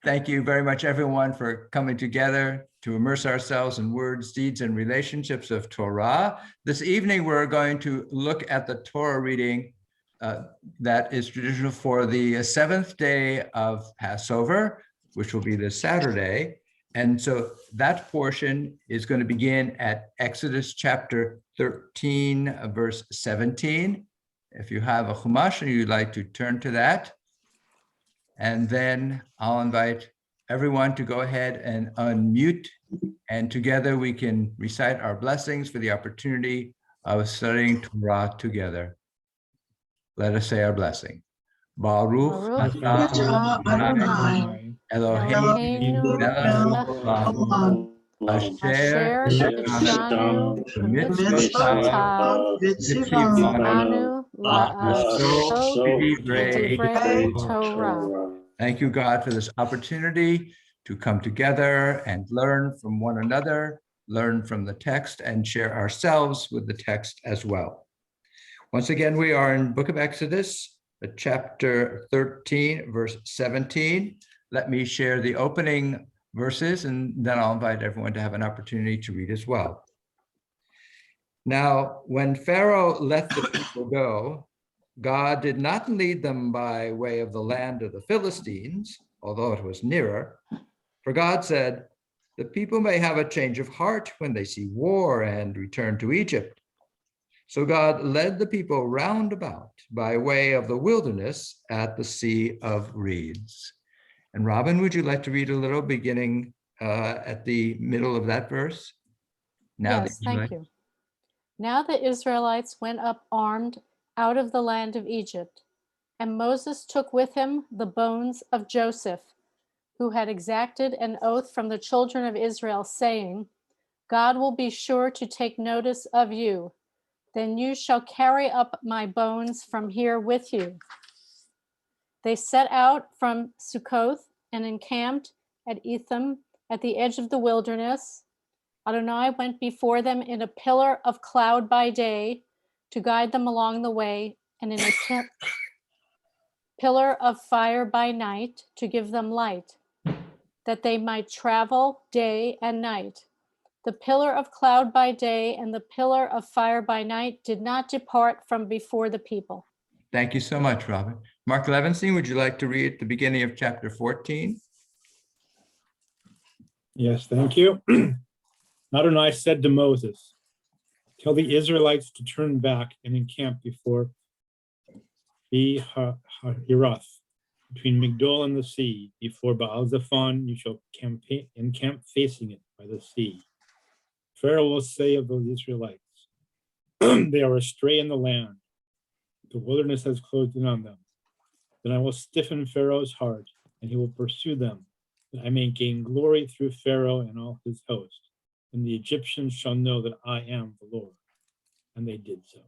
Thank you very much, everyone, for coming together to immerse ourselves in words, deeds, and relationships of Torah. This evening, we're going to look at the Torah reading that is traditional for the seventh day of Passover, which will be this Saturday. And so that portion is going to begin at Exodus chapter 13, verse 17. If you have a Chumash and you'd like to turn to that, and then I'll invite everyone to go ahead and unmute, and together we can recite our blessings for the opportunity of studying Torah together. Let us say our blessing. Baruch atah Adonai Eloheinu melech haolam asher nitanu b'mitzvotav v'tzivanu la'aso b'divrei Torah. Thank you, God, for this opportunity to come together and learn from one another, learn from the text, and share ourselves with the text as well. Once again, we are in Book of Exodus, chapter 13, verse 17. Let me share the opening verses, and then I'll invite everyone to have an opportunity to read as well. Now, when Pharaoh let the people go, God did not lead them by way of the land of the Philistines, although it was nearer. For God said, "The people may have a change of heart when they see war and return to Egypt." So God led the people round about by way of the wilderness at the Sea of Reeds. And Robin, would you like to read a little beginning at the middle of that verse? Yes, thank you. Now the Israelites went up armed out of the land of Egypt, and Moses took with him the bones of Joseph, who had exacted an oath from the children of Israel, saying, "God will be sure to take notice of you. Then you shall carry up my bones from here with you." They set out from Succoth and encamped at Etham at the edge of the wilderness. Adonai went before them in a pillar of cloud by day to guide them along the way, and in a pillar of fire by night to give them light, that they might travel day and night. The pillar of cloud by day and the pillar of fire by night did not depart from before the people. Thank you so much, Robin. Mark Levinstein, would you like to read the beginning of chapter 14? Yes, thank you. Adonai said to Moses, "Tell the Israelites to turn back and encamp before Pi-hahiroth, between Migdol and the sea. Before Baal-Zephon, you shall encamp facing it by the sea. Pharaoh will say of the Israelites, they are astray in the land. The wilderness has closed in on them. Then I will stiffen Pharaoh's heart, and he will pursue them, that I may gain glory through Pharaoh and all his host. And the Egyptians shall know that I am the Lord." And they did so.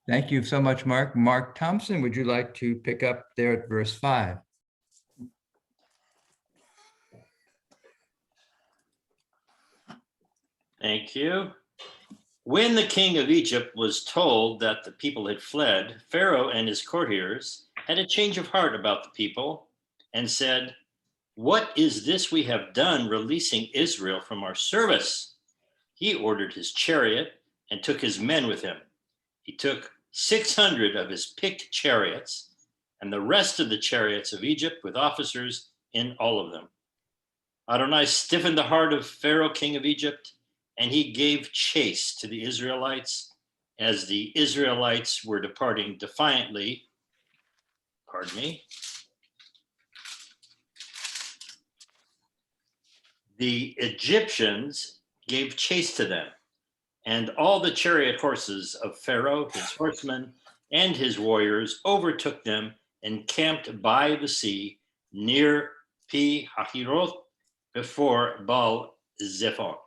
Thank you so much, Mark. Mark Thompson, would you like to pick up there at verse 5? Thank you. When the king of Egypt was told that the people had fled, Pharaoh and his courtiers had a change of heart about the people and said, "What is this we have done, releasing Israel from our service?" He ordered his chariot and took his men with him. He took 600 of his picked chariots and the rest of the chariots of Egypt with officers in all of them. Adonai stiffened the heart of Pharaoh, king of Egypt, and he gave chase to the Israelites as the Israelites were departing defiantly. The Egyptians gave chase to them, and all the chariot horses of Pharaoh, his horsemen, and his warriors overtook them and camped by the sea near Pi-hahiroth before Baal-Zephon.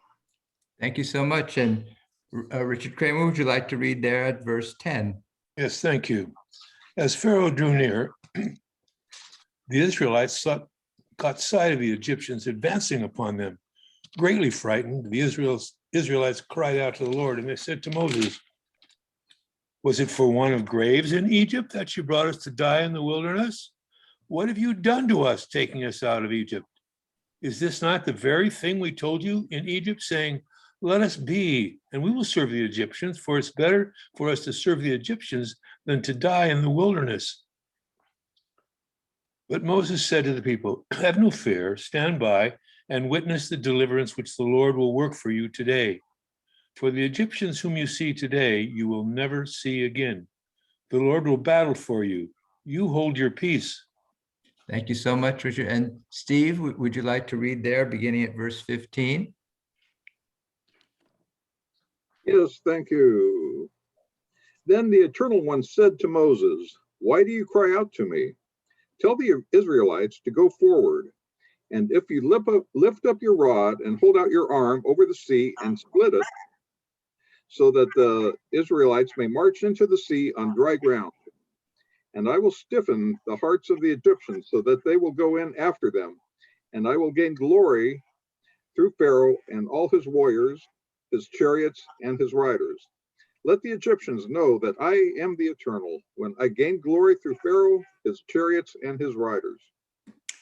Thank you so much. And Richard Kramer, would you like to read there at verse 10? Yes, thank you. As Pharaoh drew near, the Israelites caught sight of the Egyptians advancing upon them. Greatly frightened, the Israelites cried out to the Lord, and they said to Moses, "Was it for want of graves in Egypt that you brought us to die in the wilderness? what have you done to us, taking us out of Egypt? Is this not the very thing we told you in Egypt, saying, let us be, and we will serve the Egyptians, for it's better for us to serve the Egyptians than to die in the wilderness. But Moses said to the people, have no fear, stand by and witness the deliverance which the Lord will work for you today. For the Egyptians whom you see today, you will never see again. The Lord will battle for you. You hold your peace. Thank you so much, Richard. And Steve, would you like to read there, beginning at verse 15? Yes, thank you. Then the Eternal One said to Moses, why do you cry out to me? Tell the Israelites to go forward. And if you lift up your rod and hold out your arm over the sea and split it, so that the Israelites may march into the sea on dry ground. And I will stiffen the hearts of the Egyptians so that they will go in after them. And I will gain glory through Pharaoh and all his warriors, his chariots, and his riders. Let the Egyptians know that I am the Eternal, when I gain glory through Pharaoh, his chariots, and his riders.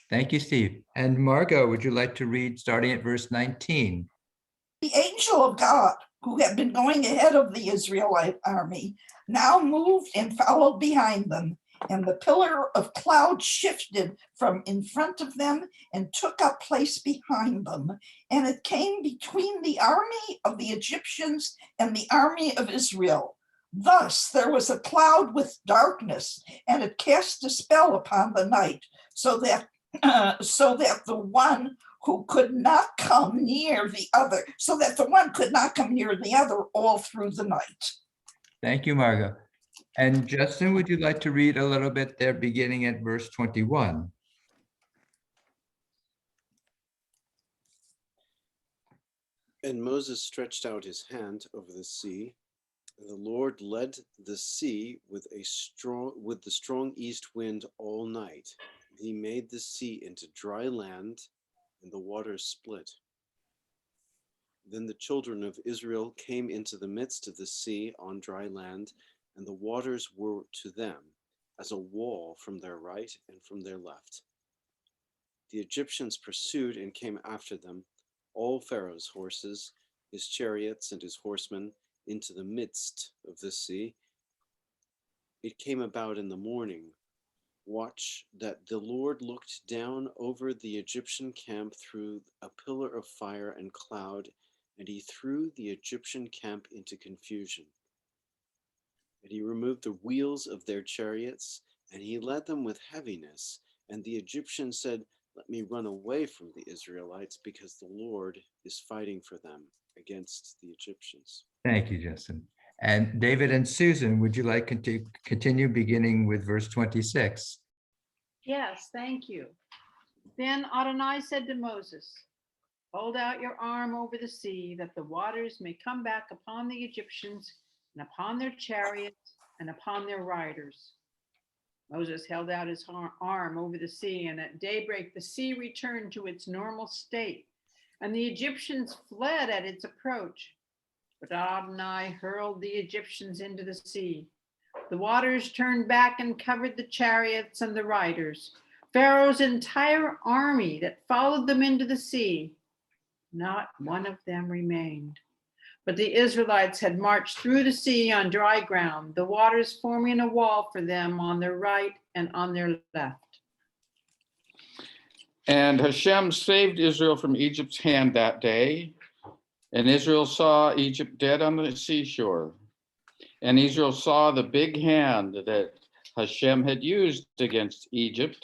Thank you, Steve. And Margot, would you like to read starting at verse 19? The angel of God, who had been going ahead of the Israelite army, now moved and followed behind them. And the pillar of cloud shifted from in front of them and took up place behind them. And it came between the army of the Egyptians and the army of Israel. Thus there was a cloud with darkness, and it cast a spell upon the night, so that the one could not come near the other all through the night. Thank you, Margot. And Justin, would you like to read a little bit there, beginning at verse 21? And Moses stretched out his hand over the sea, and the Lord led the sea with the strong east wind all night. He made the sea into dry land, and the waters split. Then the children of Israel came into the midst of the sea on dry land, and the waters were to them as a wall from their right and from their left. The Egyptians pursued and came after them, all Pharaoh's horses, his chariots, and his horsemen, into the midst of the sea. It came about in the morning watch that the Lord looked down over the Egyptian camp through a pillar of fire and cloud, and he threw the Egyptian camp into confusion. And he removed the wheels of their chariots, and he led them with heaviness. And the Egyptians said, let me run away from the Israelites, because the Lord is fighting for them against the Egyptians. Thank you, Justin. And David and Susan, would you like to continue beginning with verse 26? Yes, thank you. Then Adonai said to Moses, hold out your arm over the sea, that the waters may come back upon the Egyptians and upon their chariots and upon their riders. Moses held out his arm over the sea, and at daybreak the sea returned to its normal state, and the Egyptians fled at its approach. But Adonai hurled the Egyptians into the sea. The waters turned back and covered the chariots and the riders, Pharaoh's entire army that followed them into the sea. Not one of them remained. But the Israelites had marched through the sea on dry ground, the waters forming a wall for them on their right and on their left. And Hashem saved Israel from Egypt's hand that day. And Israel saw Egypt dead on the seashore. And Israel saw the big hand that Hashem had used against Egypt.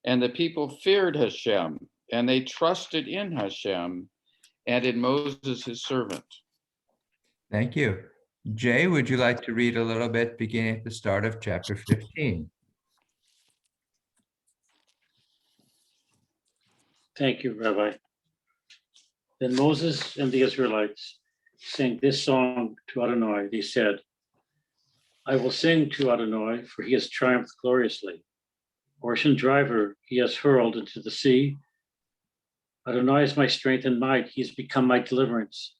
And the people feared Hashem, and they trusted in Hashem and in Moses, his servant. Thank you. Jay, would you like to read a little bit beginning at the start of chapter 15? Thank you, Rabbi. Then Moses and the Israelites sang this song to Adonai. They said, I will sing to Adonai, for he has triumphed gloriously. Horse and driver he has hurled into the sea. Adonai is my strength and might. He has become my deliverance.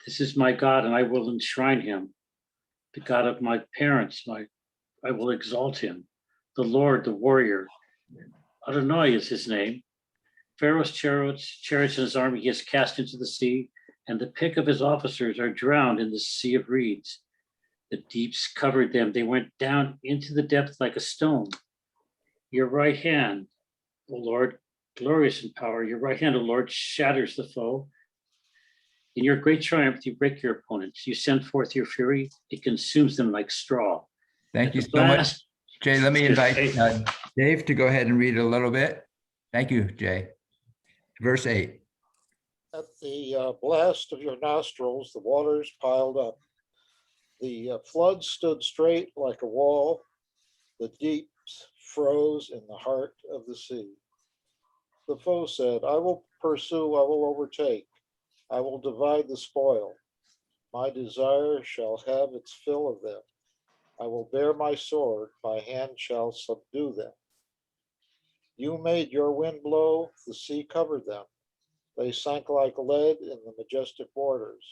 This is my God, and I will enshrine him. The God of my parents, I will exalt him. The Lord, the warrior, Adonai is his name. Pharaoh's chariots and his army he has cast into the sea, and the pick of his officers are drowned in the sea of reeds. The deeps covered them. They went down into the depth like a stone. Your right hand, O Lord, glorious in power, your right hand, O Lord, shatters the foe. In your great triumph, you break your opponents. You send forth your fury. It consumes them like straw. Thank you so much, Jay. Let me invite Dave to go ahead and read a little bit. Thank you, Jay. Verse 8. At the blast of your nostrils, the waters piled up. The flood stood straight like a wall. The deeps froze in the heart of the sea. The foe said, I will pursue, I will overtake. I will divide the spoil. My desire shall have its fill of them. I will bear my sword, my hand shall subdue them. You made your wind blow, the sea covered them. They sank like lead in the majestic waters.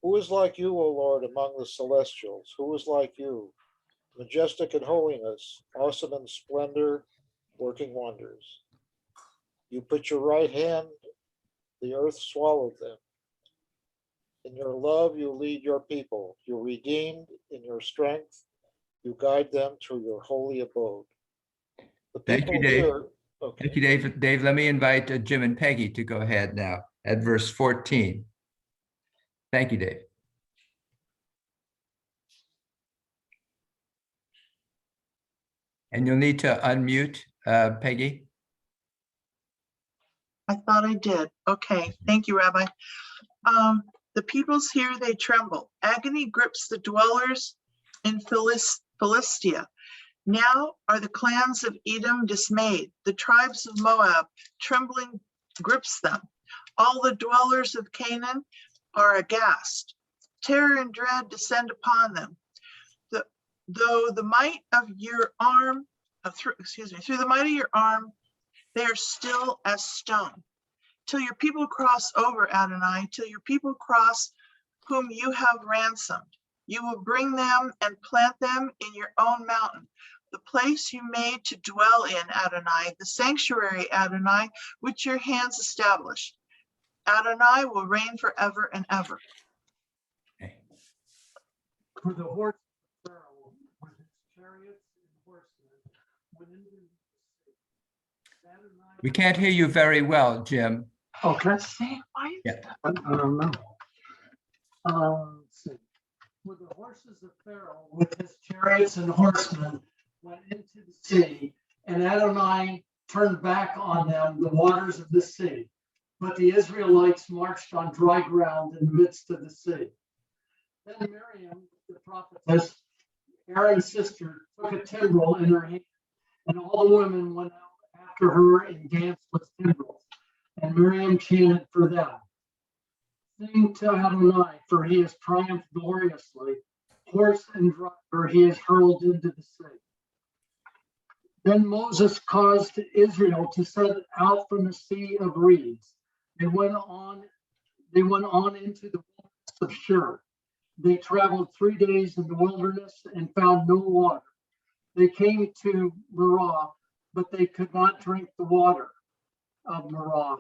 Who is like you, O Lord, among the celestials? Who is like you, majestic in holiness, awesome in splendor, working wonders? You put your right hand, the earth swallowed them. In your love, you lead your people. You redeemed in your strength. You guide them to your holy abode. The people Thank you, Dave. here. Okay. Thank you, Dave. Dave, let me invite Jim and Peggy to go ahead now at verse 14. Thank you, Dave. And you'll need to unmute, Peggy. I thought I did. Okay, thank you, Rabbi. The peoples here, they tremble. Agony grips the dwellers in Philistia. Now are the clans of Edom dismayed. The tribes of Moab, trembling grips them. All the dwellers of Canaan are aghast. Terror and dread descend upon them. Though the might of your arm, through the might of your arm, they are still as stone. Till your people cross over, Adonai, till your people cross whom you have ransomed. You will bring them and plant them in your own mountain, the place you made to dwell in, Adonai, the sanctuary, Adonai, which your hands established. Adonai will reign forever and ever. For the horse of Pharaoh with his chariots and horsemen went into the sea. We can't hear you very well, Jim. Oh, can I see? Why? Yeah. I don't know. Let's see. For the horses of Pharaoh with his chariots and horsemen went into the sea, and Adonai turned back on them the waters of the sea. But the Israelites marched on dry ground in the midst of the sea. Then Miriam, the prophetess, Aaron's sister, took a timbrel in her hand, and all the women went out after her and danced with timbrels. And Miriam chanted for them. Sing to Adonai, for he has triumphed gloriously. Horse and driver he has hurled into the sea. Then Moses caused Israel to set out from the sea of reeds. They went on into the wilderness of Shur. They traveled 3 days in the wilderness and found no water. They came to Marah, but they could not drink the water of Marah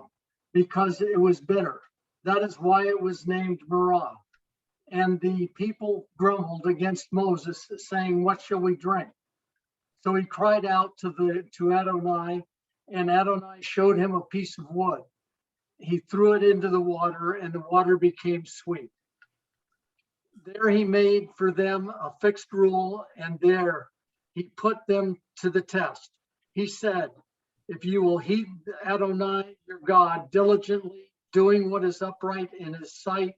because it was bitter. That is why it was named Marah. And the people grumbled against Moses, saying, what shall we drink? So he cried out to Adonai, and Adonai showed him a piece of wood. He threw it into the water, and the water became sweet. There he made for them a fixed rule, and there he put them to the test. He said, if you will heed Adonai, your God, diligently, doing what is upright in his sight,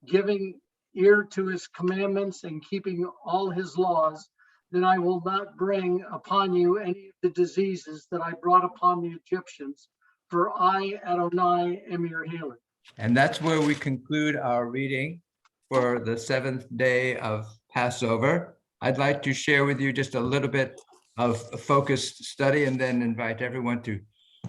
giving ear to his commandments and keeping all his laws, then I will not bring upon you any of the diseases that I brought upon the Egyptians, for I, Adonai, am your healer. And that's where we conclude our reading for the 7th day of Passover. I'd like to share with you just a little bit of a focused study and then invite everyone to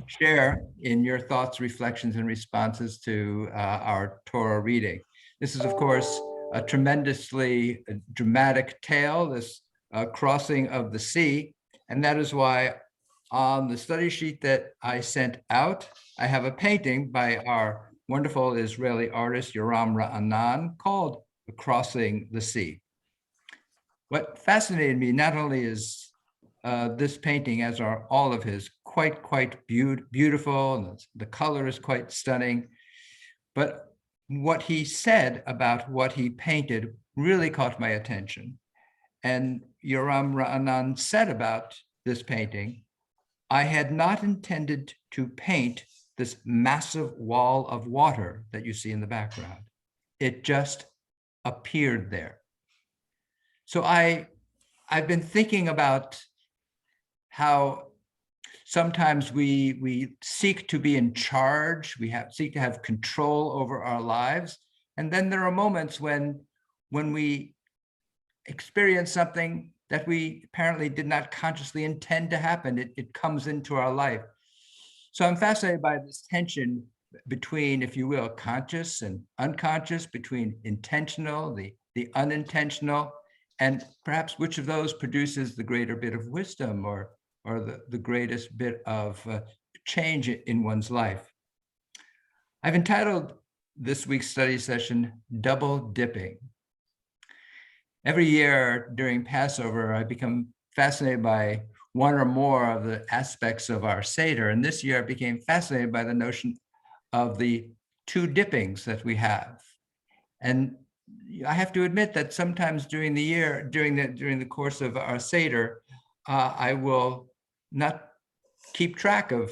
share in your thoughts, reflections, and responses to our Torah reading. This is, of course, a tremendously dramatic tale, this crossing of the sea, and that is why on the study sheet that I sent out, I have a painting by our wonderful Israeli artist Yoram Ra'anan called Crossing the Sea. What fascinated me not only is this painting, as are all of his, quite beautiful, and the color is quite stunning, but what he said about what he painted really caught my attention. And Yoram Ra'anan said about this painting, I had not intended to paint this massive wall of water that you see in the background. It just appeared there. So I've been thinking about how sometimes we seek to be in charge, seek to have control over our lives. And then there are moments when we experience something that we apparently did not consciously intend to happen. It comes into our life. So I'm fascinated by this tension between, if you will, conscious and unconscious, between intentional, the unintentional, and perhaps which of those produces the greater bit of wisdom or the greatest bit of change in one's life. I've entitled this week's study session, Double Dipping. Every year during Passover, I become fascinated by one or more of the aspects of our seder. And this year I became fascinated by the notion of the two dippings that we have. And I have to admit that sometimes during the year, during the course of our seder, I will not keep track of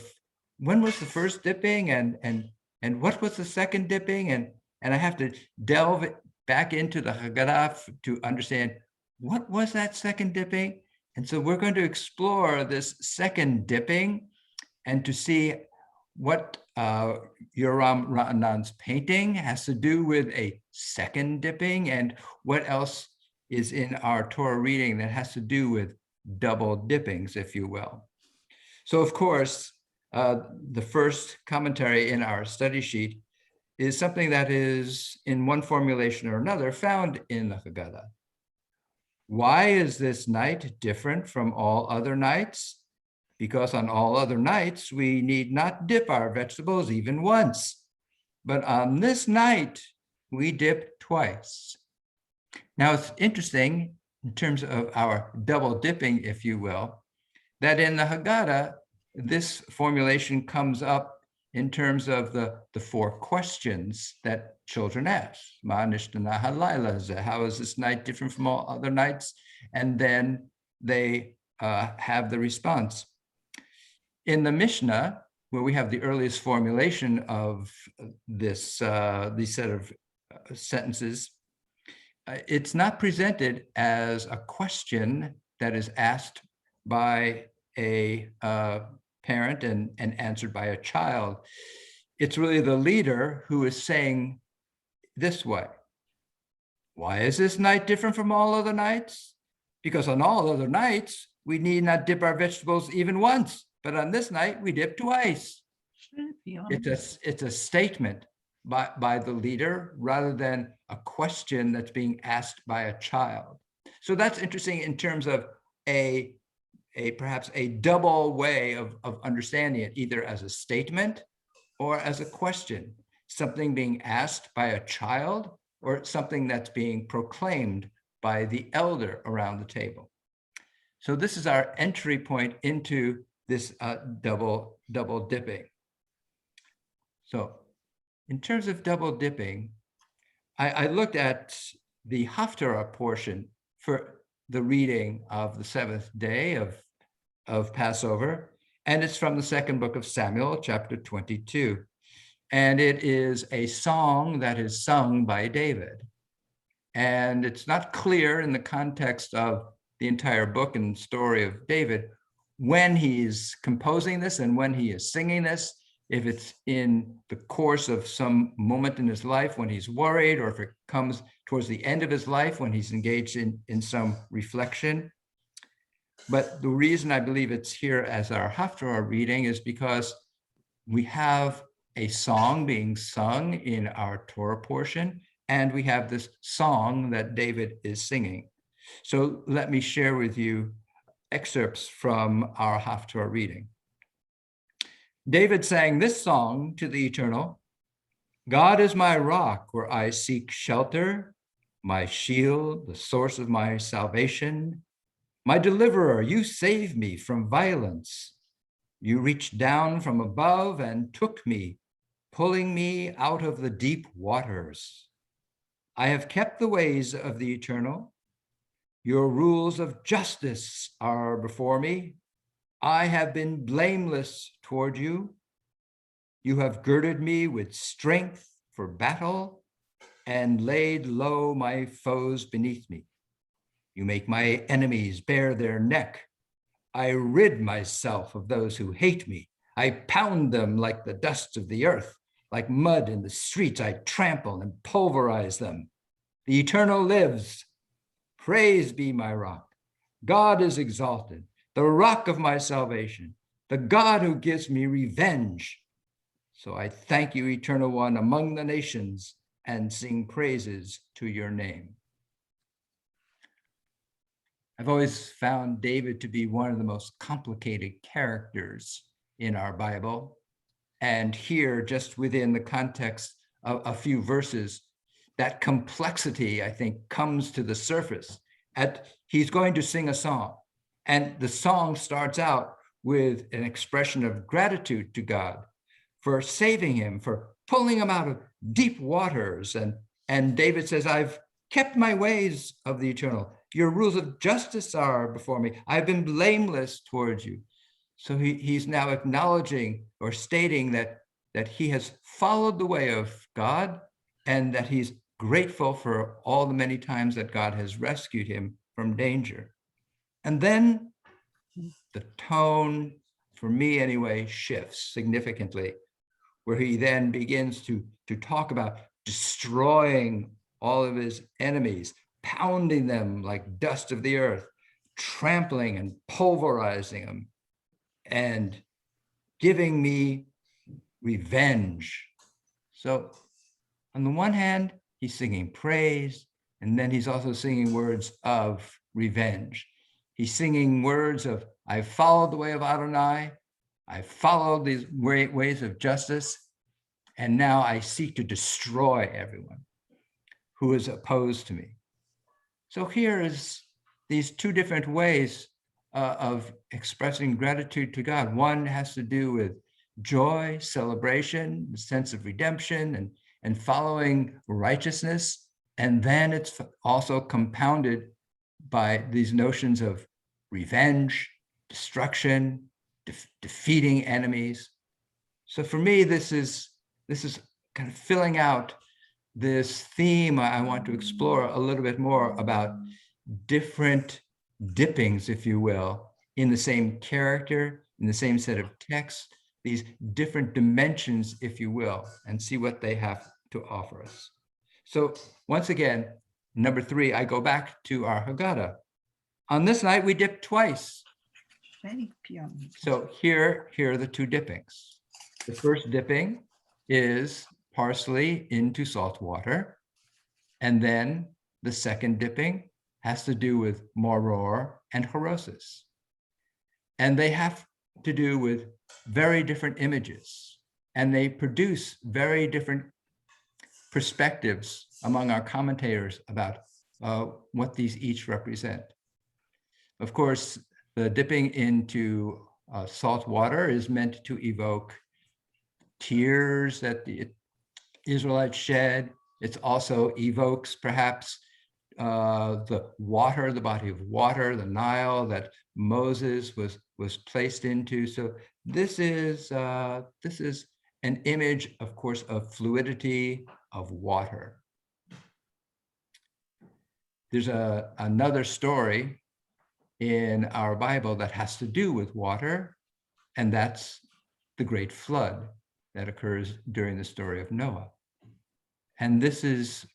when was the first dipping and what was the second dipping, and I have to delve back into the Haggadah to understand what was that second dipping. And so we're going to explore this second dipping and to see what Yoram Ra'anan's painting has to do with a second dipping and what else is in our Torah reading that has to do with double dippings, if you will. So of course, the first commentary in our study sheet is something that is in one formulation or another found in the Haggadah. Why is this night different from all other nights? Because on all other nights, we need not dip our vegetables even once. But on this night, we dip twice. Now, it's interesting in terms of our double dipping, if you will, that in the Haggadah, this formulation comes up in terms of the four questions that children ask. How is this night different from all other nights? And then they have the response. In the Mishnah, where we have the earliest formulation of this set of sentences, it's not presented as a question that is asked by a parent and answered by a child. It's really the leader who is saying this way. Why is this night different from all other nights? Because on all other nights, we need not dip our vegetables even once, but on this night, we dip twice. It's a statement by the leader rather than a question that's being asked by a child. So that's interesting in terms of perhaps a double way of understanding it, either as a statement or as a question, something being asked by a child or something that's being proclaimed by the elder around the table. So this is our entry point into this double dipping. So in terms of double dipping, I looked at the Haftarah portion for the reading of the seventh day of Passover, and it's from the second book of Samuel, chapter 22. And it is a song that is sung by David. And it's not clear in the context of the entire book and story of David when he's composing this and when he is singing this, if it's in the course of some moment in his life when he's worried, or if it comes towards the end of his life when he's engaged in some reflection. But the reason I believe it's here as our Haftarah reading is because we have a song being sung in our Torah portion, and we have this song that David is singing. So let me share with you excerpts from our Haftarah reading. David sang this song to the Eternal. God is my rock where I seek shelter, my shield, the source of my salvation. My deliverer, you save me from violence. You reached down from above and took me, pulling me out of the deep waters. I have kept the ways of the Eternal. Your rules of justice are before me. I have been blameless toward you. You have girded me with strength for battle and laid low my foes beneath me. You make my enemies bare their neck. I rid myself of those who hate me. I pound them like the dust of the earth. Like mud in the streets, I trample and pulverize them. The Eternal lives. Praise be my rock. God is exalted, the rock of my salvation, the God who gives me revenge. So I thank you, Eternal One, among the nations, and sing praises to your name. I've always found David to be one of the most complicated characters in our Bible. And here, just within the context of a few verses, that complexity, I think, comes to the surface. He's going to sing a song, and the song starts out with an expression of gratitude to God for saving him, for pulling him out of deep waters. And David says, I've kept my ways of the Eternal. Your rules of justice are before me. I've been blameless towards you. So he's now acknowledging or stating that he has followed the way of God and that he's grateful for all the many times that God has rescued him from danger. And then the tone, for me anyway, shifts significantly, where he then begins to talk about destroying all of his enemies, pounding them like dust of the earth, trampling and pulverizing them, and giving me revenge. So on the one hand, he's singing praise, and then he's also singing words of revenge. He's singing words of, I followed the way of Adonai, I followed these ways of justice, and now I seek to destroy everyone who is opposed to me. So here is these two different ways of expressing gratitude to God. One has to do with joy, celebration, the sense of redemption, and following righteousness. And then it's also compounded by these notions of revenge, destruction, defeating enemies. So for me, this is kind of filling out this theme. I want to explore a little bit more about different dippings, if you will, in the same character, in the same set of texts, these different dimensions, if you will, and see what they have to offer us. So once again, number 3, I go back to our Haggadah. On this night, we dip twice. So here are the 2 dippings. The first dipping is parsley into salt water. And then the second dipping has to do with moror and horosis. And they have to do with very different images. And they produce very different perspectives among our commentators about what these each represent. Of course, the dipping into salt water is meant to evoke tears that the Israelites shed. It also evokes perhaps the water, the body of water, the Nile that Moses was placed into. So this is an image, of course, of fluidity, of water. There's another story in our Bible that has to do with water, and that's the great flood that occurs during the story of Noah. And this is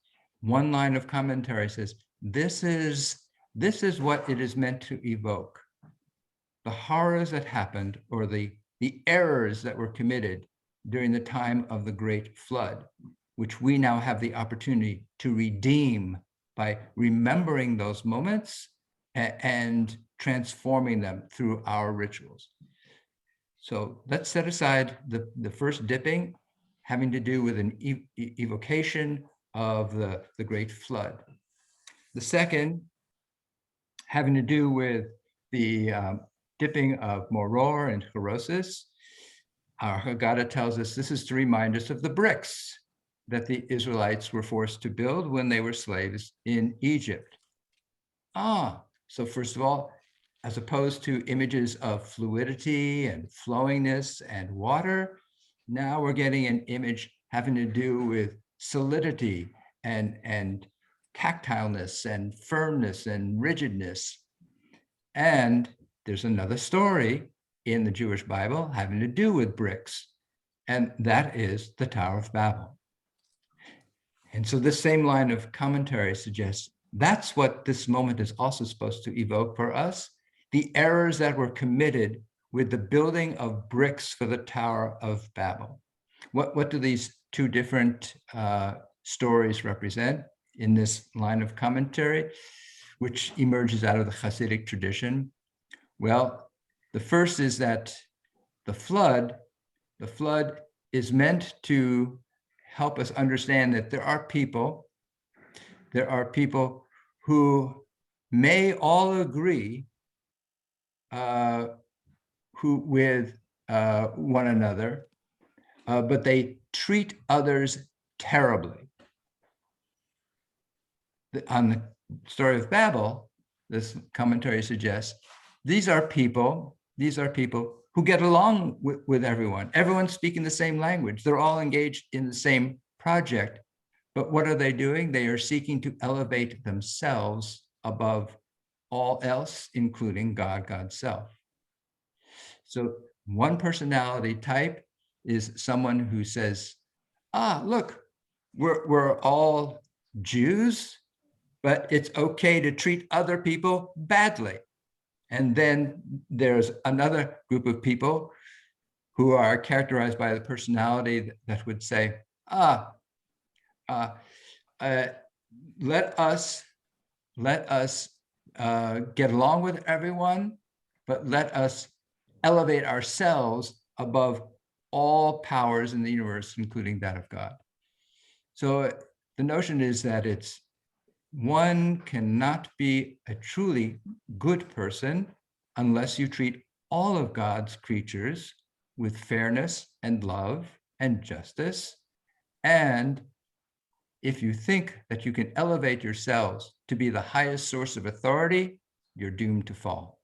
one line of commentary says, this is what it is meant to evoke. The horrors that happened, or the errors that were committed during the time of the great flood, which we now have the opportunity to redeem by remembering those moments and transforming them through our rituals. So let's set aside the first dipping having to do with an evocation of the great flood. The second having to do with the dipping of Moror and Herosis. Our Haggadah tells us this is to remind us of the bricks that the Israelites were forced to build when they were slaves in Egypt. So first of all, as opposed to images of fluidity and flowingness and water, now we're getting an image having to do with solidity and tactileness and firmness and rigidness. And there's another story in the Jewish Bible having to do with bricks, and that is the Tower of Babel. And so this same line of commentary suggests that's what this moment is also supposed to evoke for us, the errors that were committed with the building of bricks for the Tower of Babel. What do these two different stories represent in this line of commentary, which emerges out of the Hasidic tradition? Well, the first is that the flood is meant to help us understand that there are people who may all agree with one another, but they treat others terribly. On the story of Babel, this commentary suggests these are people who get along with everyone. Everyone's speaking the same language. They're all engaged in the same project. But what are they doing? They are seeking to elevate themselves above all else, including God, God's self. So one personality type is someone who says, look, we're all Jews, but it's okay to treat other people badly. And then there's another group of people who are characterized by the personality that would say, let us get along with everyone, but let us elevate ourselves above all powers in the universe, including that of God. So the notion is that one cannot be a truly good person unless you treat all of God's creatures with fairness and love and justice. And if you think that you can elevate yourselves to be the highest source of authority, you're doomed to fall.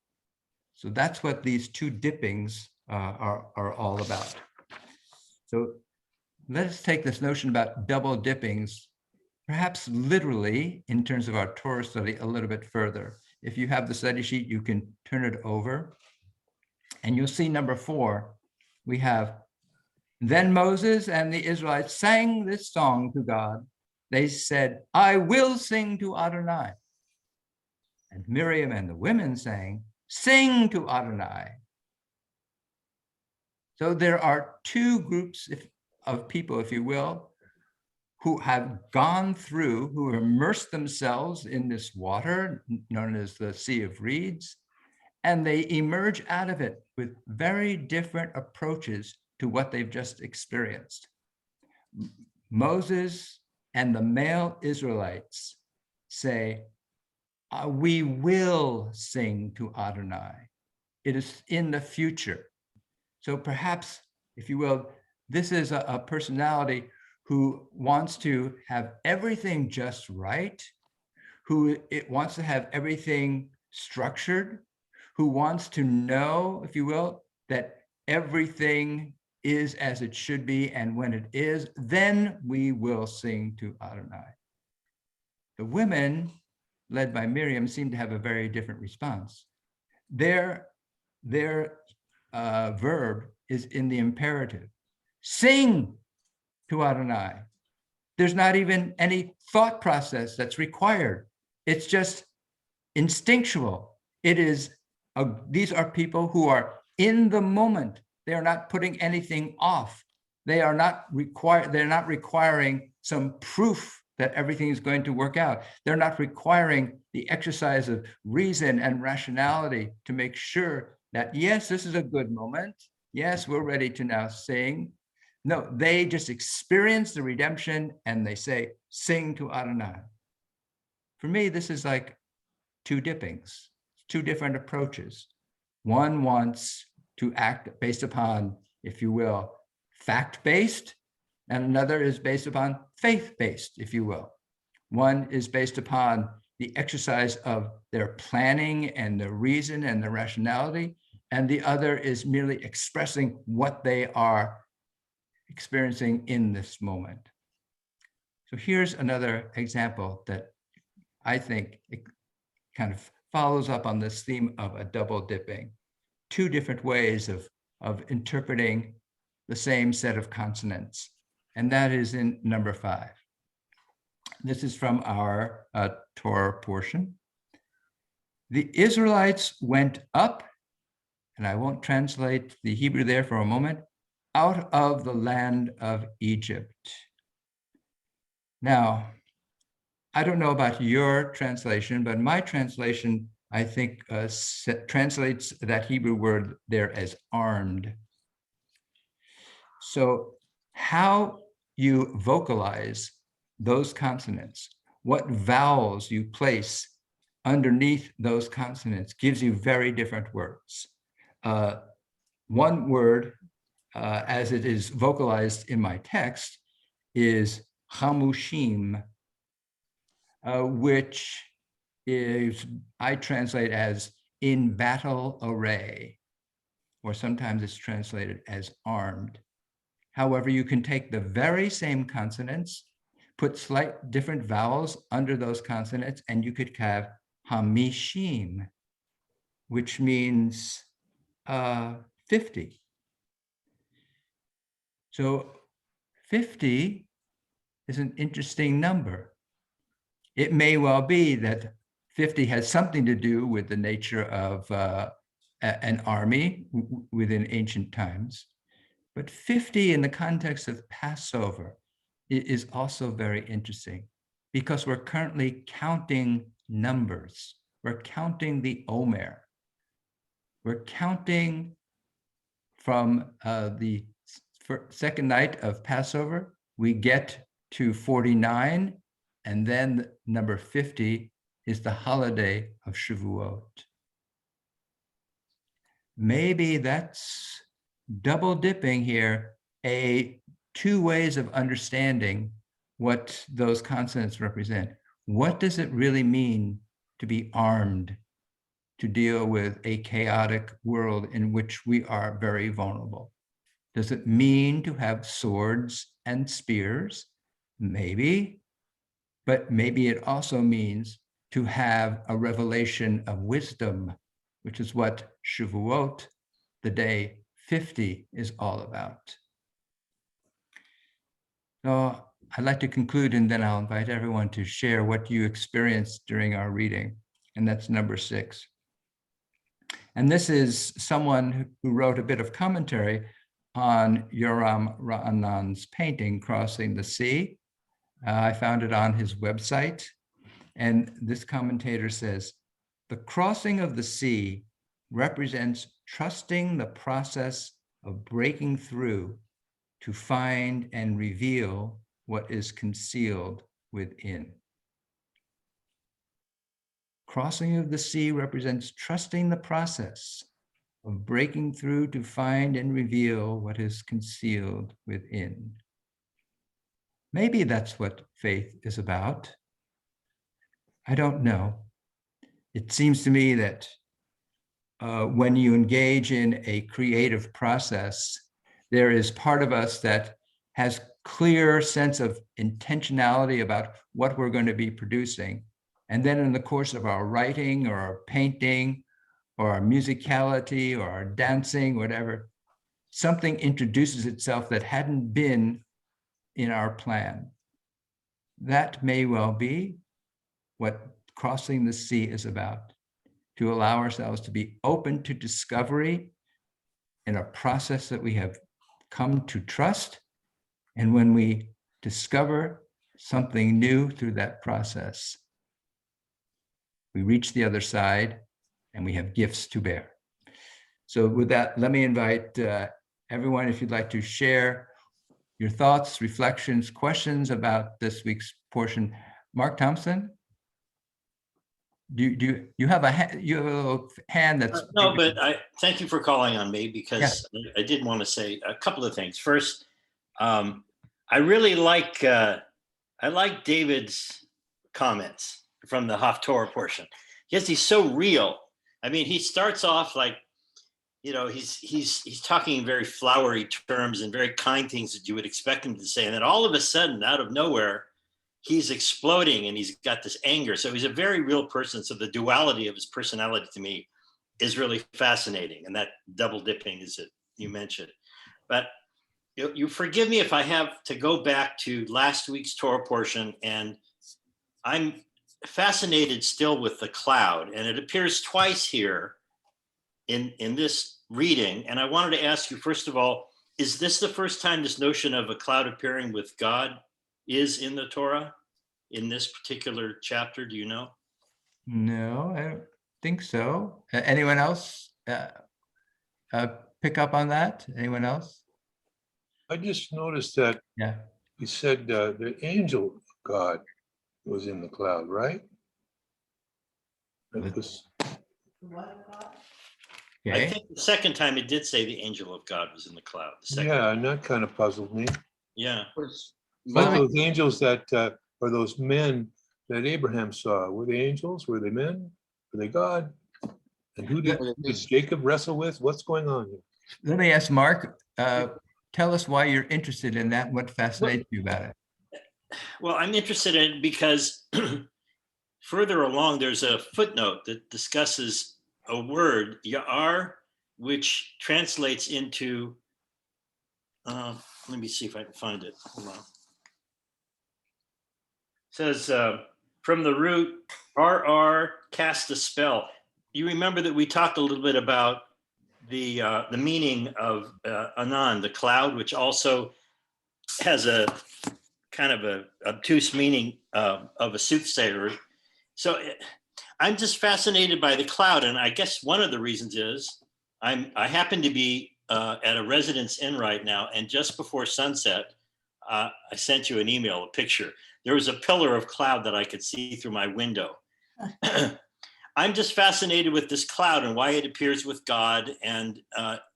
So that's what these two dippings are all about. So let's take this notion about double dippings, perhaps literally in terms of our Torah study a little bit further. If you have the study sheet, you can turn it over and you'll see number 4. We have, then Moses and the Israelites sang this song to God. They said, I will sing to Adonai. And Miriam and the women sang, sing to Adonai. So there are two groups of people, if you will, who have gone through, who have immersed themselves in this water known as the Sea of Reeds, and they emerge out of it with very different approaches to what they've just experienced. Moses and the male Israelites say, we will sing to Adonai. It is in the future. So perhaps, if you will, this is a personality who wants to have everything just right, who wants to have everything structured, who wants to know, if you will, that everything is as it should be, and when it is, then we will sing to Adonai. The women, led by Miriam, seem to have a very different response. Their verb is in the imperative. Sing to Adonai. There's not even any thought process that's required. It's just instinctual. It is, these are people who are in the moment. They are not putting anything off. They're not requiring some proof that everything is going to work out. They're not requiring the exercise of reason and rationality to make sure that, yes, this is a good moment. Yes, we're ready to now sing. No, they just experience the redemption and they say, sing to Adonai. For me, this is like two dippings, two different approaches. One wants to act based upon, if you will, fact-based, and another is based upon faith-based, if you will. One is based upon the exercise of their planning and the reason and the rationality, and the other is merely expressing what they are experiencing in this moment. So here's another example that I think it kind of follows up on this theme of a double dipping, two different ways of interpreting the same set of consonants. And that is in number 5. This is from our Torah portion. The Israelites went up, and I won't translate the Hebrew there for a moment, out of the land of Egypt. Now, I don't know about your translation, but my translation, I think, translates that Hebrew word there as armed. So how you vocalize those consonants, what vowels you place underneath those consonants gives you very different words. One word, as it is vocalized in my text, is chamushim, which is, I translate as in battle array, or sometimes it's translated as armed. However, you can take the very same consonants, put slight different vowels under those consonants, and you could have hamishim, which means 50. So 50 is an interesting number. It may well be that 50 has something to do with the nature of an army within ancient times. But 50 in the context of Passover is also very interesting because we're currently counting numbers. We're counting the Omer. We're counting from the second night of Passover, we get to 49, and then number 50 is the holiday of Shavuot. Maybe that's double dipping here, two ways of understanding what those consonants represent. What does it really mean to be armed to deal with a chaotic world in which we are very vulnerable? Does it mean to have swords and spears? Maybe, but maybe it also means to have a revelation of wisdom, which is what Shavuot, the day 50, is all about. So I'd like to conclude, and then I'll invite everyone to share what you experienced during our reading, and that's number 6. And this is someone who wrote a bit of commentary on Yoram Ra'anan's painting, Crossing the Sea. I found it on his website. And this commentator says, the crossing of the sea represents trusting the process of breaking through to find and reveal what is concealed within. Crossing of the sea represents trusting the process of breaking through to find and reveal what is concealed within. Maybe that's what faith is about. I don't know. It seems to me that when you engage in a creative process, there is part of us that has clear sense of intentionality about what we're going to be producing. And then in the course of our writing or our painting or our musicality or our dancing, whatever, something introduces itself that hadn't been in our plan. That may well be what crossing the sea is about, to allow ourselves to be open to discovery in a process that we have come to trust. And when we discover something new through that process, we reach the other side and we have gifts to bear. So with that, let me invite everyone, if you'd like to share your thoughts, reflections, questions about this week's portion. Mark Thompson? Do you have a little hand that's no, but I thank you for calling on me, because I did want to say a couple of things. First, I really like David's comments from the Haftorah portion, because he's so real. I mean, he starts off like, you know, he's talking in very flowery terms and very kind things that you would expect him to say, and then all of a sudden, out of nowhere, he's exploding and he's got this anger. So he's a very real person. So the duality of his personality to me is really fascinating. And that double dipping is it you mentioned. But you forgive me if I have to go back to last week's Torah portion, and I'm fascinated still with the cloud, and it appears twice here in this reading. And I wanted to ask you, first of all, is this the first time this notion of a cloud appearing with God is in the Torah in this particular chapter? Do you know? No, I don't think so. Anyone else pick up on that? Anyone else? I just noticed that you said the angel of God was in the cloud, right? That was... I think the second time it did say the angel of God was in the cloud. Yeah, and that kind of puzzled me. Yeah. But those angels that, or those men that Abraham saw, were they angels? Were they men? Were they God? And who did Jacob wrestle with? What's going on here? Let me ask Mark, tell us why you're interested in that. What fascinates you about it? Well, I'm interested in it because further along, there's a footnote that discusses a word, ya'ar, which translates into, let me see if I can find it. Hold on. It says, from the root, RR, cast a spell. You remember that we talked a little bit about the meaning of Anan, the cloud, which also has a kind of a obtuse meaning of a soothsayer. So I'm just fascinated by the cloud, and I guess one of the reasons is I happen to be at a residence inn right now, and just before sunset, I sent you an email, a picture. There was a pillar of cloud that I could see through my window. I'm just fascinated with this cloud and why it appears with God, and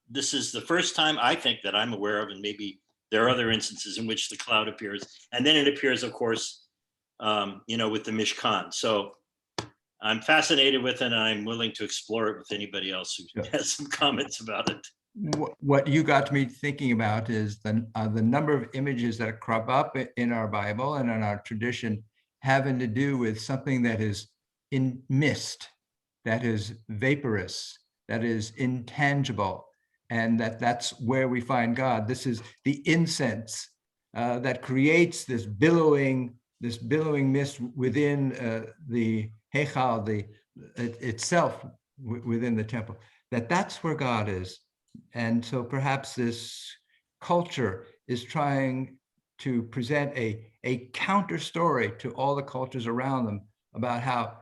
this is the first time I think that I'm aware of, and maybe there are other instances in which the cloud appears, and then it appears, of course, you know, with the Mishkan. So I'm fascinated with it, and I'm willing to explore it with anybody else who has some comments about it. What you got me thinking about is the number of images that crop up in our Bible and in our tradition having to do with something that is in mist, that is vaporous, that is intangible, and that's where we find God. This is the incense that creates this billowing mist within the Heichal, itself within the temple. That's where God is. And so perhaps this culture is trying to present a counter story to all the cultures around them about how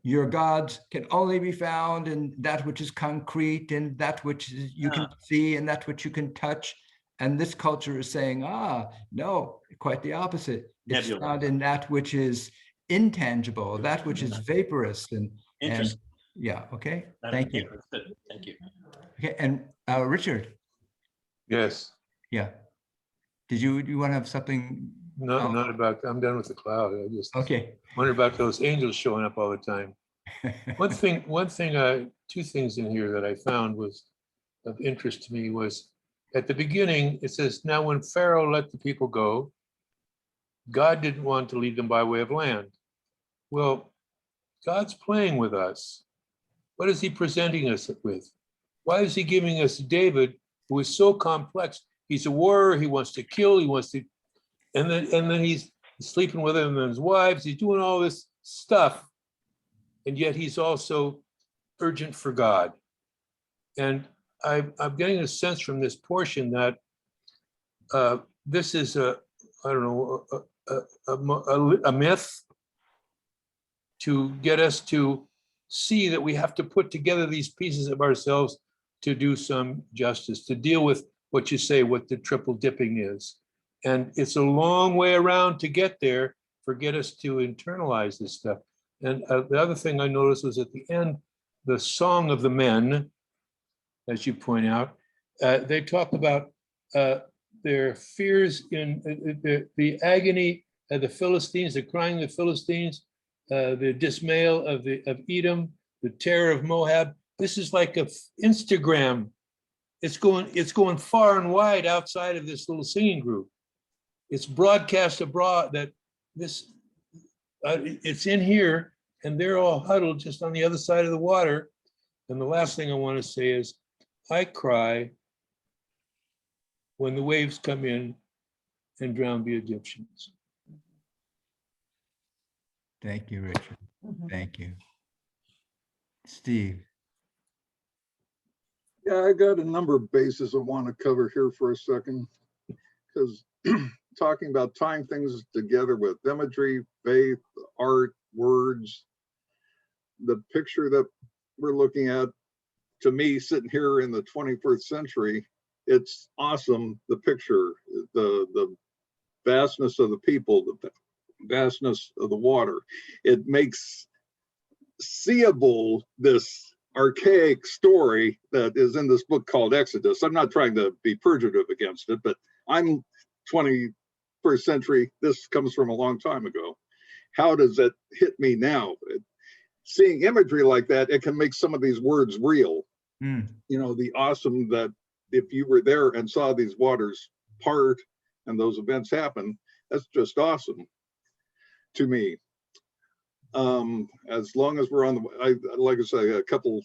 your gods can only be found in that which is concrete, and that which you can see, and that which you can touch. And this culture is saying, no, quite the opposite. It's found in that which is intangible, that which is vaporous. And yeah, okay, thank you. Thank you. Okay, and Richard. Yes. Yeah. Did you want to have something? No, not about, I'm done with the cloud. I just wonder about those angels showing up all the time. Two things in here that I found was of interest to me was at the beginning, it says, now when Pharaoh let the people go, God didn't want to lead them by way of land. Well, God's playing with us. What is he presenting us with? Why is he giving us David, who is so complex? He's a warrior, he wants to kill, he wants to, and then he's sleeping with him and his wives, he's doing all this stuff, and yet he's also urgent for God. And I'm getting a sense from this portion that this is a myth to get us to see that we have to put together these pieces of ourselves to do some justice, to deal with what you say, what the triple dipping is. And it's a long way around to get there for get us to internalize this stuff. And the other thing I noticed was at the end, the Song of the Men, as you point out, they talk about their fears in the agony of the Philistines, the crying of the Philistines, the dismay of Edom, the terror of Moab. This is like a Instagram. It's going far and wide outside of this little singing group. It's broadcast abroad that this it's in here, and they're all huddled just on the other side of the water. And the last thing I want to say is, I cry when the waves come in and drown the Egyptians. Thank you, Richard. Thank you. Steve. Yeah, I got a number of bases I want to cover here for a second, because talking about tying things together with imagery, faith, art, words, the picture that we're looking at, to me, sitting here in the 21st century, it's awesome. The picture, the vastness of the people, the vastness of the water. It makes seeable this archaic story that is in this book called Exodus. I'm not trying to be pejorative against it, but I'm 21st century. This comes from a long time ago. How does it hit me now? Seeing imagery like that, it can make some of these words real. You know, the awesome that if you were there and saw these waters part and those events happen, that's just awesome to me. As long as we're on the, like I say, a couple,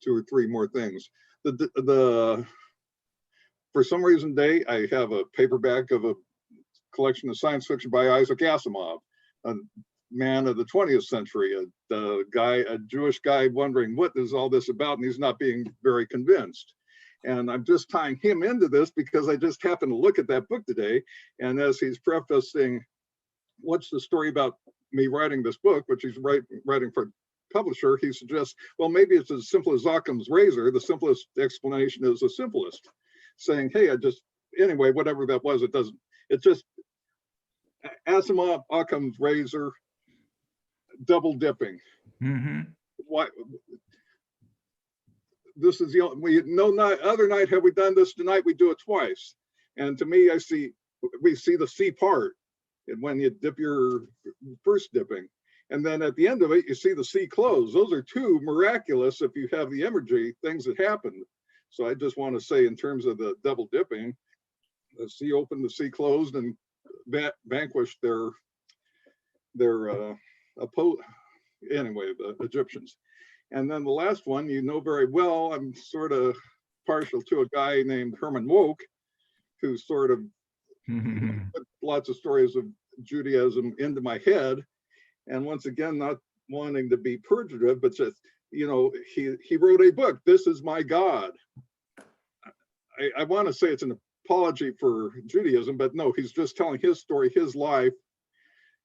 2 or 3 more things. For some reason today, I have a paperback of a collection of science fiction by Isaac Asimov, a man of the 20th century, a Jewish guy wondering what is all this about, and he's not being very convinced. And I'm just tying him into this because I just happened to look at that book today, and as he's prefacing, what's the story about me writing this book, which he's writing for a publisher, he suggests, well, maybe it's as simple as Occam's razor. The simplest explanation is the simplest, saying, hey, anyway, whatever that was, it's just Asimov, Occam's razor, double dipping. Why? This is the only, other night have we done this, tonight we do it twice. And to me, we see the sea part, and when you dip your first dipping, and then at the end of it, you see the sea close. Those are 2 miraculous, if you have the imagery, things that happened. So I just want to say, in terms of the double dipping, the sea opened, the sea closed, and vanquished the Egyptians. And then the last one, you know very well, I'm sort of partial to a guy named Herman Wouk, who sort of put lots of stories of Judaism into my head. And once again, not wanting to be pejorative, but just, you know, he wrote a book, This Is My God. I want to say it's an apology for Judaism, but no, he's just telling his story, his life,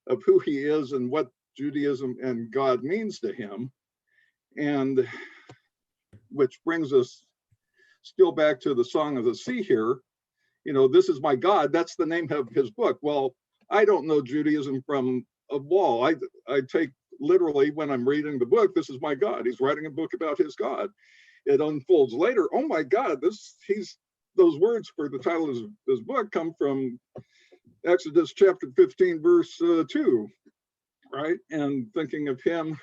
of who he is and what Judaism and God means to him. And which brings us still back to the Song of the Sea here. You know, This Is My God, that's the name of his book. Well, I don't know Judaism from a wall. I take literally when I'm reading the book, this is my God. He's writing a book about his God. It unfolds later. Oh my God, those words for the title of this book come from Exodus chapter 15, verse 2, right? And thinking of him.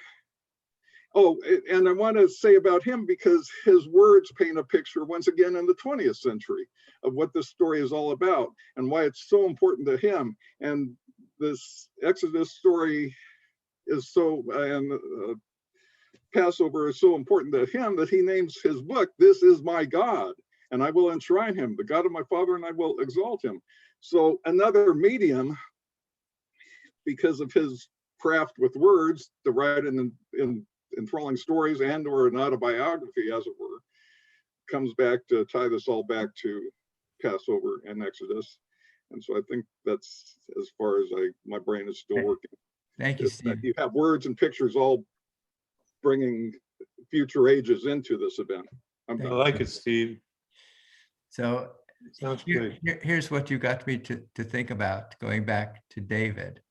Oh, and I want to say about him, because his words paint a picture once again in the 20th century of what this story is all about and why it's so important to him. And this Exodus story is so, and Passover is so important to him that he names his book, This Is My God, and I will enshrine him, the God of my father, and I will exalt him. So another medium, because of his craft with words, to write in enthralling stories and or an autobiography, as it were, comes back to tie this all back to Passover and Exodus. And so I think that's as far as my brain is still working. Thank you, Steve. You have words and pictures all bringing future ages into this event. I like it, Steve. So Sounds good. here's what you got me to think about, going back to David,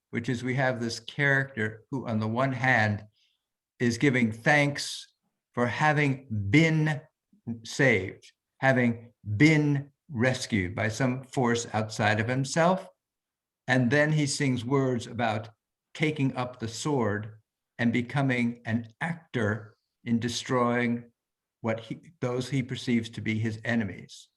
which is we have this character who, on the one hand, is giving thanks for having been saved, having been rescued by some force outside of himself. And then he sings words about taking up the sword and becoming an actor in destroying those he perceives to be his enemies.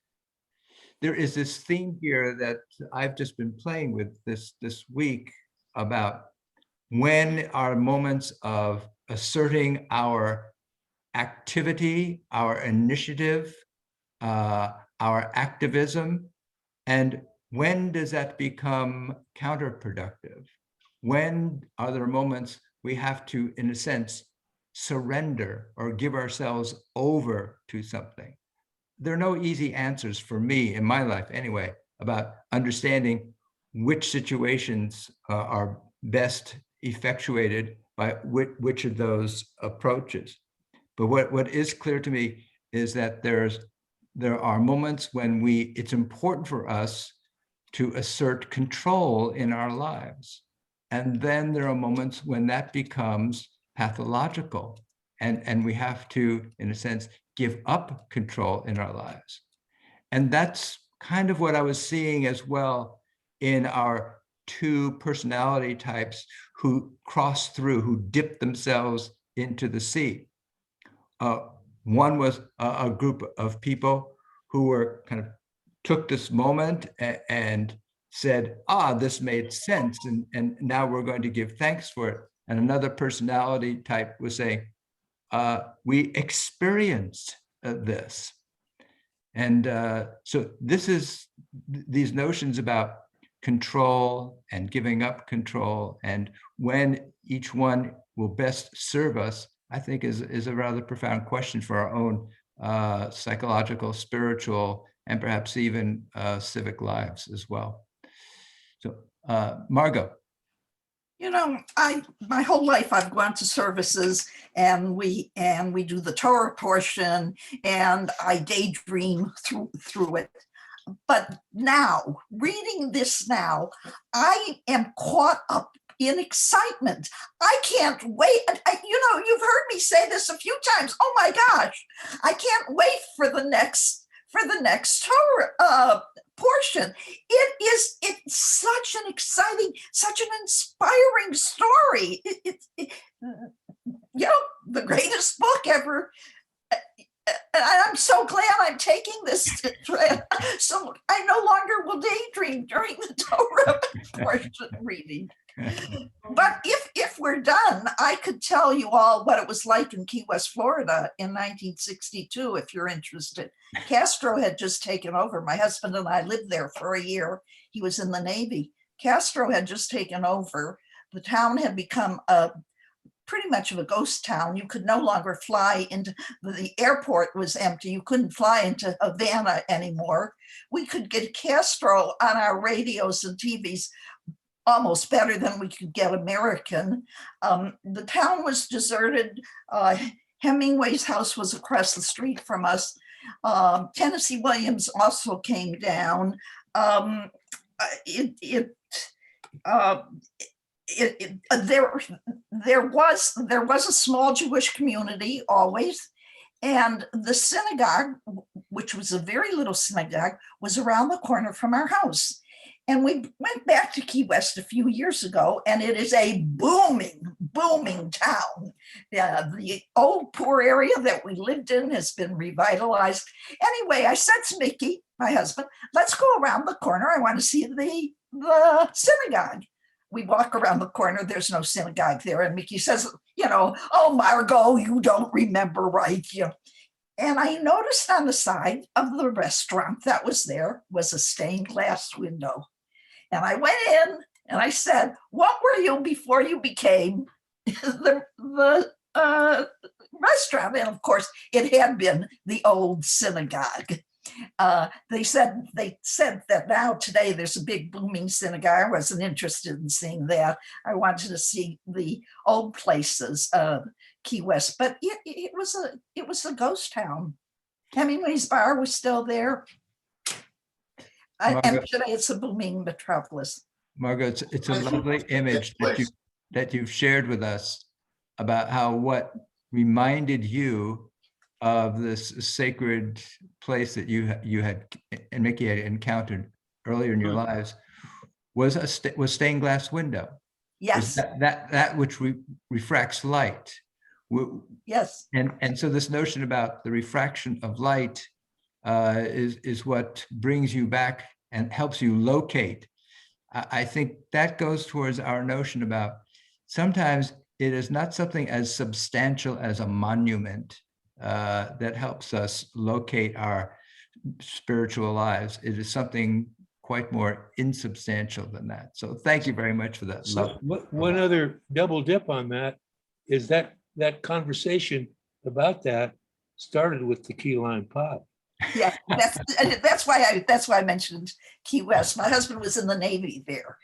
There is this theme here that I've just been playing with this week about when are moments of asserting our activity, our initiative, our activism, and when does that become counterproductive? When are there moments we have to, in a sense, surrender or give ourselves over to something? There are no easy answers for me in my life anyway about understanding which situations are best effectuated by which of those approaches. But what is clear to me is that there are moments when it's important for us to assert control in our lives. And then there are moments when that becomes pathological and we have to, in a sense, give up control in our lives. And that's kind of what I was seeing as well in our two personality types who cross through, who dip themselves into the sea. One was a group of people who were kind of took this moment and said, this made sense, and now we're going to give thanks for it. And another personality type was saying, we experienced this. And so this is these notions about control and giving up control and when each one will best serve us, I think is a rather profound question for our own psychological, spiritual, and perhaps even civic lives as well. So Margot. You know, my whole life I've gone to services and we do the Torah portion and I daydream through it. But now, reading this now, I am caught up in excitement. I can't wait. You've heard me say this a few times. Oh my gosh, I can't wait for the next Torah portion. It's such an exciting, such an inspiring story. The greatest book ever. I'm so glad I'm taking this so I no longer will daydream during the Torah portion reading. But if we're done, I could tell you all what it was like in Key West, Florida in 1962, if you're interested. Castro had just taken over. My husband and I lived there for a year. He was in the Navy. Castro had just taken over. The town had become pretty much of a ghost town. You could no longer fly into the airport was empty. You couldn't fly into Havana anymore. We could get Castro on our radios and TVs almost better than we could get American. The town was deserted. Hemingway's house was across the street from us. Tennessee Williams also came down. There was a small Jewish community always, and the synagogue, which was a very little synagogue, was around the corner from our house. And we went back to Key West a few years ago, and it is a booming town. The old poor area that we lived in has been revitalized. Anyway, I said to Mickey, my husband, let's go around the corner. I want to see the synagogue. We walk around the corner, there's no synagogue there. And Mickey says, oh, Margot, you don't remember right. And I noticed on the side of the restaurant that was there was a stained glass window. And I went in and I said, what were you before you became the restaurant? And of course, it had been the old synagogue. They said that now today there's a big booming synagogue. I wasn't interested in seeing that. I wanted to see the old places, Key West, but it was a ghost town. Hemingway's bar was still there. And Margaret. today it's a booming metropolis. Margot, it's a lovely image that you've shared with us about how what reminded you of this sacred place that you had and Mickey had encountered earlier in your lives was stained glass window. Yes. That which refracts light. Yes. And so this notion about the refraction of light is what brings you back and helps you locate. I think that goes towards our notion about sometimes it is not something as substantial as a monument that helps us locate our spiritual lives. It is something quite more insubstantial than that. So thank you very much for that. So one other double dip on that is that conversation about that started with the key lime pie. Yeah, that's why I mentioned Key West. My husband was in the Navy there,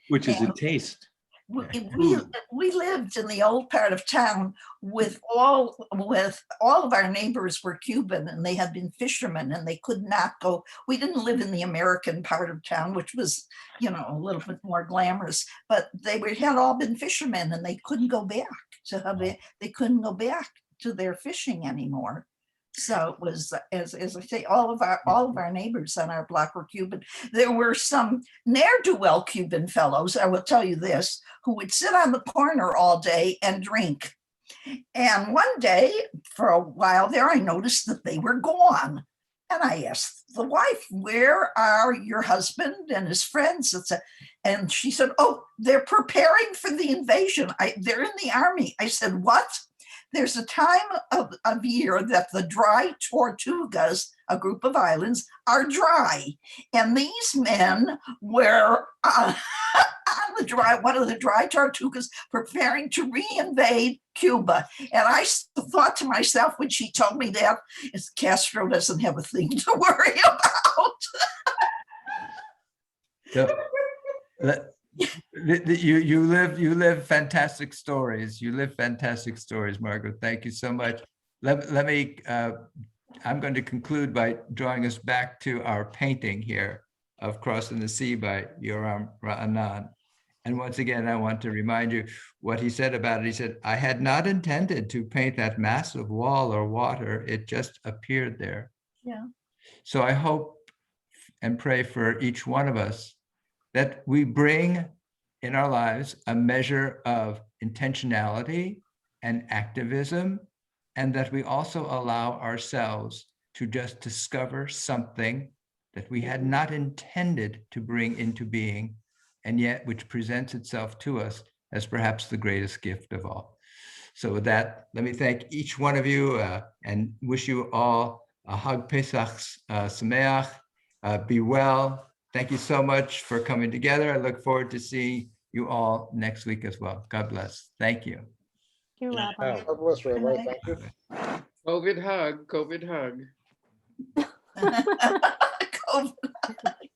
which is a taste. We lived in the old part of town with all of our neighbors were Cuban, and they had been fishermen, and they could not go. We didn't live in the American part of town, which was, you know, a little bit more glamorous, but had all been fishermen, and they couldn't go back they couldn't go back to their fishing anymore. So it was, as I say, all of our neighbors on our block were Cuban. There were some ne'er-do-well Cuban fellows, I will tell you this, who would sit on the corner all day and drink. And one day, for a while there, I noticed that they were gone. And I asked the wife, "Where are your husband and his friends?" And she said, "Oh, they're preparing for the invasion. They're in the army." I said, "What?" There's a time of year that the dry Tortugas, a group of islands, are dry. And these men were on one of the dry Tortugas preparing to re-invade Cuba. And I thought to myself when she told me that, Castro doesn't have a thing to worry about. You live fantastic stories. You live fantastic stories, Margaret. Thank you so much. Let me. I'm going to conclude by drawing us back to our painting here of Crossing the Sea by Yoram Ra'anan. And once again, I want to remind you what he said about it. He said, "I had not intended to paint that massive wall or water. It just appeared there." Yeah. So I hope and pray for each one of us that we bring in our lives a measure of intentionality and activism, and that we also allow ourselves to just discover something that we had not intended to bring into being, and yet which presents itself to us as perhaps the greatest gift of all. So with that, let me thank each one of you and wish you all a Hag Pesach Sameach. Be well. Thank you so much for coming together. I look forward to seeing you all next week as well. God bless. Thank you. Thank you, Rabbi. God bless, Rabbi. Thank you. COVID hug, COVID hug. COVID.